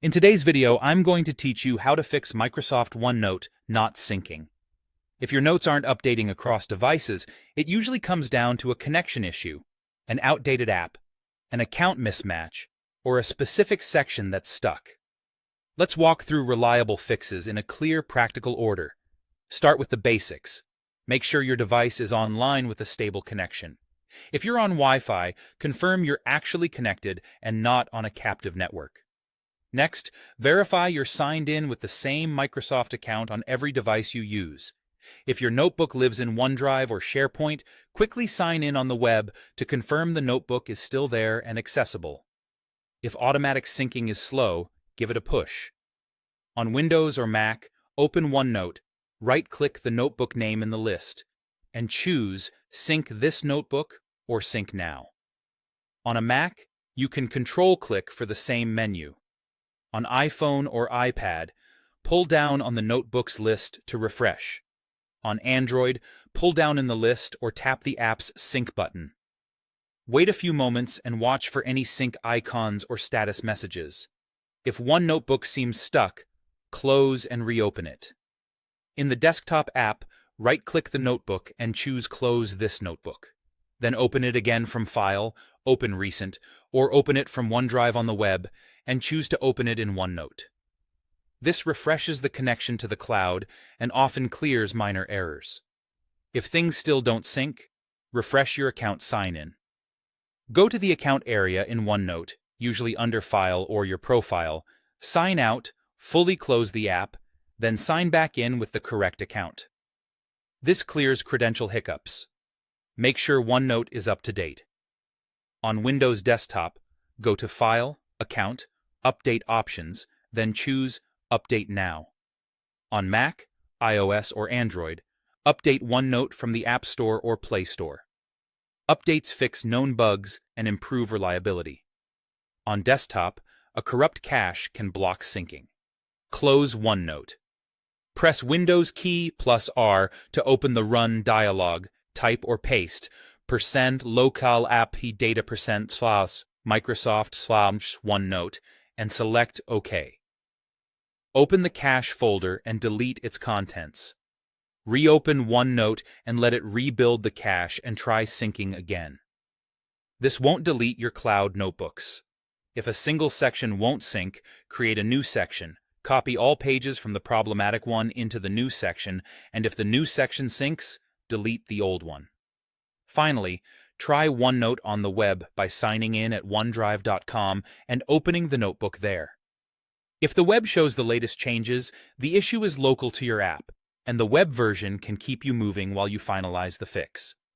In today's video, I'm going to teach you how to fix Microsoft OneNote not syncing. If your notes aren't updating across devices, it usually comes down to a connection issue, an outdated app, an account mismatch, or a specific section that's stuck. Let's walk through reliable fixes in a clear, practical order. Start with the basics. Make sure your device is online with a stable connection. If you're on Wi-Fi, confirm you're actually connected and not on a captive network. Next, verify you're signed in with the same Microsoft account on every device you use. If your notebook lives in OneDrive or SharePoint, quickly sign in on the web to confirm the notebook is still there and accessible. If automatic syncing is slow, give it a push. On Windows or Mac, open OneNote, right-click the notebook name in the list, and choose Sync this notebook or Sync now. On a Mac, you can control-click for the same menu. On iPhone or iPad, pull down on the notebooks list to refresh. On Android, pull down in the list or tap the app's Sync button. Wait a few moments and watch for any sync icons or status messages. If one notebook seems stuck, close and reopen it. In the desktop app, right-click the notebook and choose Close this notebook. Then open it again from File, Open Recent, or open it from OneDrive on the web, and choose to open it in OneNote. This refreshes the connection to the cloud and often clears minor errors. If things still don't sync, refresh your account sign-in. Go to the account area in OneNote, usually under File or your profile, sign out, fully close the app, then sign back in with the correct account. This clears credential hiccups. Make sure OneNote is up to date. On Windows Desktop, go to File, Account, Update Options, then choose Update Now. On Mac, iOS, or Android, update OneNote from the App Store or Play Store. Updates fix known bugs and improve reliability. On desktop, a corrupt cache can block syncing. Close OneNote. Press Windows key plus R to open the Run dialog. Type or paste %local app data %/ Microsoft / OneNote and select OK. Open the cache folder and delete its contents. Reopen OneNote and let it rebuild the cache and try syncing again. This won't delete your cloud notebooks. If a single section won't sync, create a new section. Copy all pages from the problematic one into the new section, and if the new section syncs, delete the old one. Finally, try OneNote on the web by signing in at onedrive.com and opening the notebook there. If the web shows the latest changes, the issue is local to your app, and the web version can keep you moving while you finalize the fix.